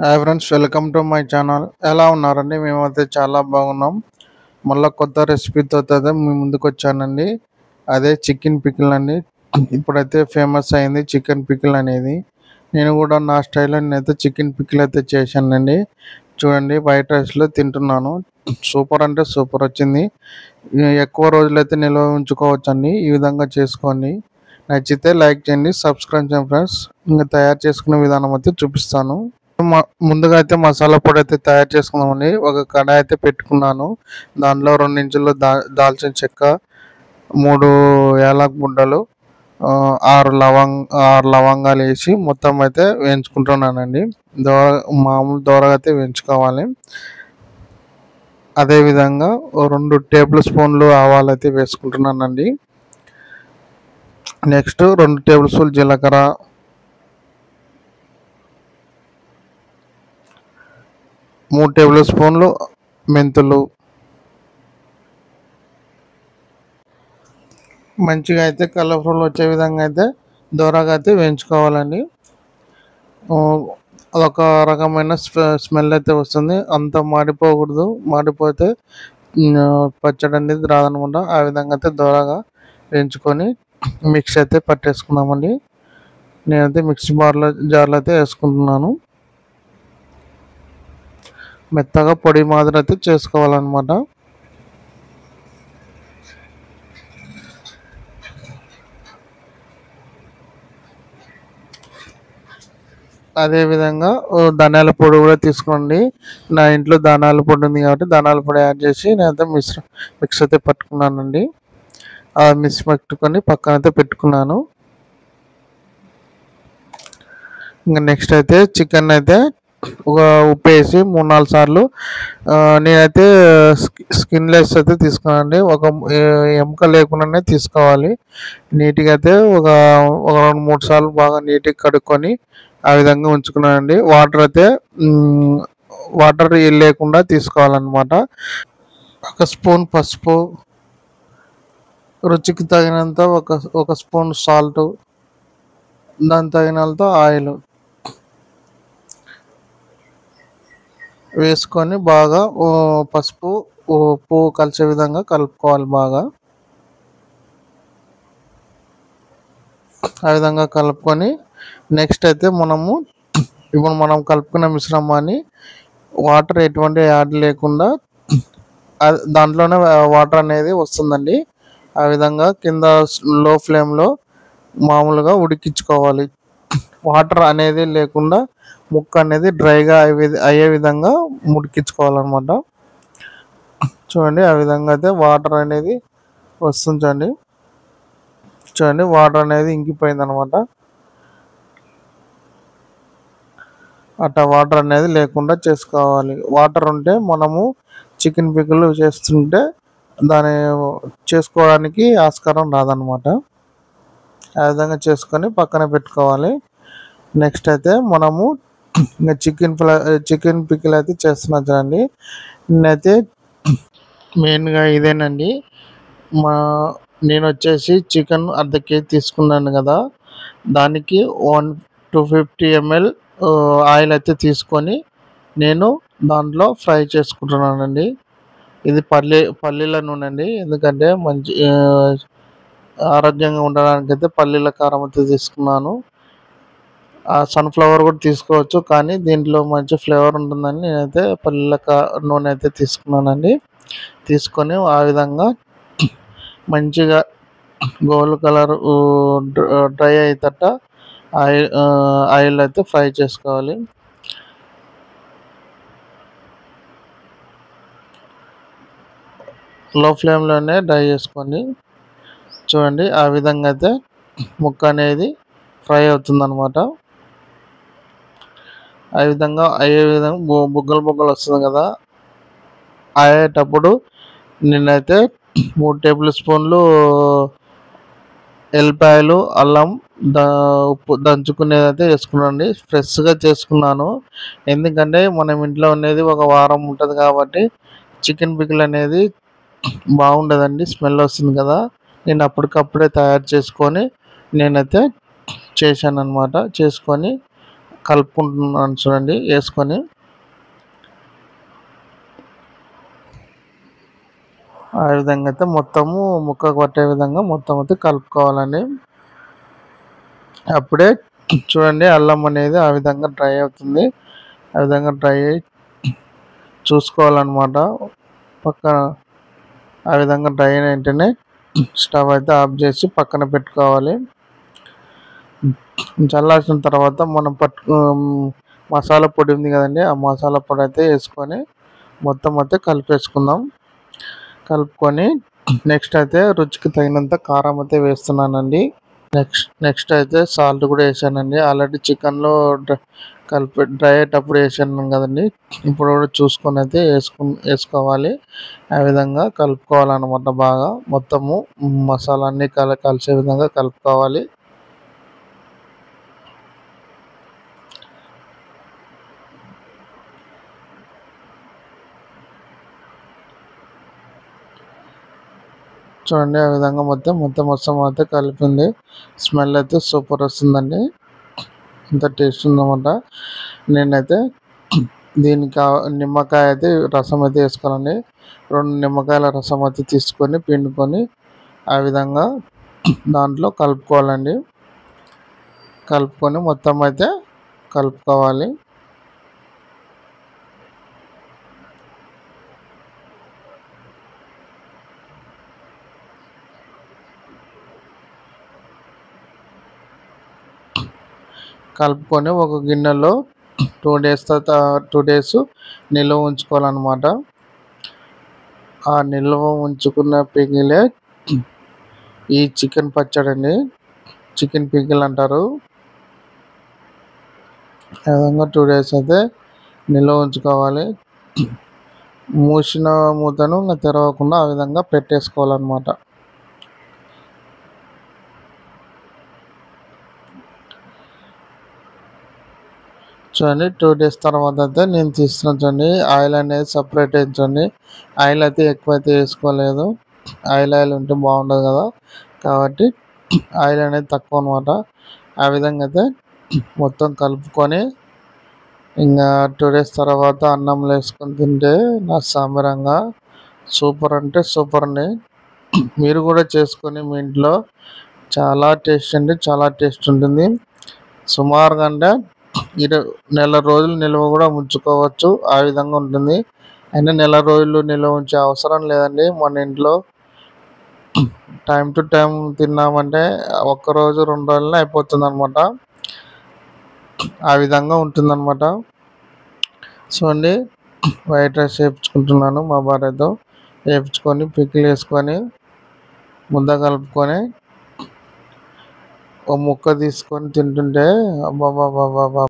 Hi friends, welcome to my channel. ఎలా ఉన్నారండి? మేమైతే చాలా బాగున్నాం. మళ్ళీ కొత్త రెసిపీతో అయితే మీ ముందుకు వచ్చానండి. అదే చికెన్ పికిల్ అండి. ఇప్పుడైతే ఫేమస్ అయింది చికెన్ పికిల్ అనేది. నేను కూడా నా స్టైల్లో నేనైతే చికెన్ పికిల్ అయితే చేశానండి. చూడండి, వైట్ రైస్లో తింటున్నాను. సూపర్ అంటే సూపర్ వచ్చింది. ఎక్కువ రోజులైతే నిల్వ ఉంచుకోవచ్చండి ఈ విధంగా చేసుకోండి. నచ్చితే లైక్ చేయండి, సబ్స్క్రైబ్ చేయండి ఫ్రెండ్స్. ఇంకా తయారు చేసుకునే విధానం అయితే చూపిస్తాను. ముందుగా అయితే మసాలా పొడి అయితే తయారు చేసుకుందామండి. ఒక కడాయి అయితే పెట్టుకున్నాను. దాంట్లో 2 ఇంచులు దాల్చిన చెక్క, 3 యాలక్ బుడ్డలు, 6 లవంగాలు వేసి మొత్తం అయితే వేయించుకుంటున్నానండి. మామూలు దోరగా అయితే వేయించుకోవాలి. అదేవిధంగా 2 టేబుల్ స్పూన్లు ఆవాలు అయితే వేసుకుంటున్నానండి. నెక్స్ట్ 2 టేబుల్ స్పూన్లు జీలకర్ర, 3 టేబుల్ స్పూన్లు మెంతులు, మంచిగా అయితే కలర్ఫుల్ వచ్చే విధంగా అయితే దోరగా అయితే వేయించుకోవాలండి. అదొక రకమైన స్మెల్ అయితే వస్తుంది. అంత మాడిపోకూడదు. మాడిపోతే పచ్చడి అనేది రాదనమాట. ఆ విధంగా అయితే దోరగా వేయించుకొని మిక్స్ అయితే పట్టేసుకుందామండి. నేనైతే మిక్సీ జార్లో అయితే వేసుకుంటున్నాను. మెత్తగా పొడి మాదిరి అయితే చేసుకోవాలన్నమాట. అదేవిధంగా ధనియాల పొడి కూడా తీసుకోండి. నా ఇంట్లో ధనియాల పొడి ఉంది కాబట్టి ధనియాల పొడి యాడ్ చేసి నేనైతే మిక్స్ అయితే పట్టుకున్నానండి. ఆ మిక్స్ పట్టుకొని పక్కన అయితే పెట్టుకున్నాను. ఇంకా నెక్స్ట్ అయితే చికెన్ అయితే ఒక ఉప్పు వేసి 3-4 సార్లు నేనైతే స్కిన్లెస్ అయితే తీసుకున్నానండి. ఒక ఎముక లేకుండానే తీసుకోవాలి. నీట్గా అయితే ఒక 2-3 సార్లు బాగా నీట్గా కడుక్కొని ఆ విధంగా ఉంచుకున్నానండి. వాటర్ లేకుండా తీసుకోవాలన్నమాట. ఒక స్పూన్ పసుపు, రుచికి తగినంత ఒక స్పూన్ సాల్ట్, దాని తగినంత ఆయిల్ వేసుకొని బాగా పసుపు ఉప్పు కలిసే విధంగా కలుపుకోవాలి. బాగా ఆ విధంగా కలుపుకొని నెక్స్ట్ అయితే ఇప్పుడు మనం కలుపుకున్న మిశ్రమాన్ని వాటర్ ఎటువంటి యాడ్ లేకుండా దాంట్లోనే వాటర్ అనేది వస్తుందండి. ఆ విధంగా కింద లో ఫ్లేమ్లో మామూలుగా ఉడికించుకోవాలి. వాటర్ అనేది లేకుండా ముక్క అనేది డ్రైగా అయ్యే విధంగా ఉడికించుకోవాలన్నమాట. చూడండి, ఆ విధంగా అయితే వాటర్ అనేది వస్తుంది. చూడండి, వాటర్ అనేది ఇంకిపోయింది అనమాట. అట్లా వాటర్ అనేది లేకుండా చేసుకోవాలి. వాటర్ ఉంటే మనము చికెన్ పికిల్ చేస్తుంటే దాన్ని చేసుకోవడానికి ఆస్కారం రాదనమాట. ఆ విధంగా చేసుకొని పక్కన పెట్టుకోవాలి. నెక్స్ట్ అయితే మనము చికెన్ పికిల్ అయితే చేస్తున్నాను చూడండి. నేనైతే మెయిన్గా ఇదేనండి. నేను వచ్చేసి చికెన్ 1/2 కేజీ తీసుకున్నాను కదా, దానికి 250 ml ఆయిల్ అయితే తీసుకొని నేను దాంట్లో ఫ్రై చేసుకుంటున్నానండి. ఇది పల్లీల నూనె అండి. ఎందుకంటే మంచి ఆరోగ్యంగా ఉండడానికి అయితే పల్లీల కారం అయితే తీసుకున్నాను. సన్ఫ్లవర్ కూడా తీసుకోవచ్చు, కానీ దీంట్లో మంచి ఫ్లేవర్ ఉంటుందని నేనైతే పల్లీల నూనె అయితే తీసుకున్నానండి. తీసుకొని ఆ విధంగా మంచిగా గోల్డ్ కలర్ డ్రై అయ్యేటట్ట ఆయిల్ అయితే ఫ్రై చేసుకోవాలి. లో ఫ్లేమ్లోనే డ్రై చేసుకోండి. చూడండి, ఆ విధంగా అయితే ముక్క అనేది ఫ్రై అవుతుందన్నమాట. ఆ విధంగా బుగ్గలు వస్తుంది కదా, అయ్యేటప్పుడు నేనైతే 3 టేబుల్ స్పూన్లు ఎల్లిపాయలు, అల్లం, ఉప్పు దంచుకునేది అయితే వేసుకున్నానండి. ఫ్రెష్గా చేసుకున్నాను. ఎందుకంటే మనం ఇంట్లో అనేది ఒక వారం ఉంటుంది కాబట్టి చికెన్ పికిల్ అనేది బాగుండదండి, స్మెల్ వస్తుంది కదా. నేను అప్పటికప్పుడే తయారు చేసుకొని నేనైతే చేశాను అనమాట. చేసుకొని కలుపుకుంటున్నాను చూడండి. వేసుకొని ఆ విధంగా అయితే మొత్తము ముక్కకు పట్టే విధంగా మొత్తం అయితే కలుపుకోవాలండి. అప్పుడే చూడండి అల్లం అనేది ఆ విధంగా డ్రై అవుతుంది. ఆ విధంగా డ్రై అయ్యి చూసుకోవాలన్నమాట. పక్కన ఆ విధంగా డ్రై అయిన వెంటనే స్టవ్ అయితే ఆఫ్ చేసి పక్కన పెట్టుకోవాలి. చల్లార్చిన తర్వాత మనం మసాలా పొడి ఉంది కదండి, ఆ మసాలా పొడి అయితే వేసుకొని మొత్తం అయితే కలిపేసుకుందాం. కలుపుకొని నెక్స్ట్ అయితే రుచికి తగినంత కారం అయితే వేస్తున్నానండి. నెక్స్ట్ అయితే సాల్ట్ కూడా వేసానండి. ఆల్రెడీ చికెన్లో డ్రై అయ్యేటప్పుడు వేసాను కదండి. ఇప్పుడు కూడా చూసుకొని అయితే వేసుకోవాలి. ఆ విధంగా కలుపుకోవాలన్నమాట. బాగా మొత్తము మసాలా అన్నీ కలిసే విధంగా కలుపుకోవాలి. చూడండి ఆ విధంగా మొత్తం అయితే కలిపింది. స్మెల్ అయితే సూపర్ వస్తుందండి. ఇంత టేస్ట్ ఉందన్నమాట. నేనైతే దీనికి నిమ్మకాయ అయితే రసం అయితే వేసుకోవాలండి. 2 నిమ్మకాయల రసం అయితే తీసుకొని పిండుకొని ఆ విధంగా దాంట్లో కలుపుకోవాలండి. కలుపుకొని మొత్తం అయితే కలుపుకోవాలి. కలుపుకొని ఒక గిన్నెలో 2 డేస్ నిల్వ ఉంచుకోవాలన్నమాట. ఆ నిల్వ ఉంచుకున్న పిగిలే ఈ చికెన్ పచ్చడి అండి. చికెన్ పికిల్ అంటారు. ఆ విధంగా 2 డేస్ అయితే నిల్వ ఉంచుకోవాలి. మూసిన మూతను తెరవకుండా ఆ విధంగా పెట్టేసుకోవాలన్నమాట. చూడండి 2 డేస్ తర్వాత అయితే నేను తీస్తున్నాను చూడండి. ఆయిల్ అనేది సపరేట్ అయింది చూడండి. ఆయిల్ అయితే ఎక్కువైతే వేసుకోలేదు. ఆయిల్ ఉంటే బాగుండదు కదా, కాబట్టి ఆయిల్ అనేది తక్కువ అనమాట. ఆ విధంగా అయితే మొత్తం కలుపుకొని ఇంకా 2 డేస్ తర్వాత అన్నంలో వేసుకొని తింటే నా సాంబరంగా సూపర్ అంటే సూపర్ అండి. మీరు కూడా చేసుకొని మీ ఇంట్లో చాలా టేస్ట్ ఉంటుంది. సుమారుగా అంటే నెల రోజులు నిల్వ కూడా ఉంచుకోవచ్చు. ఆ విధంగా ఉంటుంది. అయినా నెల రోజులు నిల్వ ఉంచే అవసరం లేదండి. మన ఇంట్లో టైం టు టైం తిన్నామంటే ఒక్కరోజు 2 రోజులనే అయిపోతుంది అనమాట. ఆ విధంగా ఉంటుందన్నమాట. చూడండి వైట్ రైస్ వేయించుకుంటున్నాను మా భార్యతో. వేయించుకొని పికిల్ వేసుకొని ముద్ద కలుపుకొని ఓ ముక్క తీసుకొని తింటుంటే అబ్బబ్బబ్బబ్బా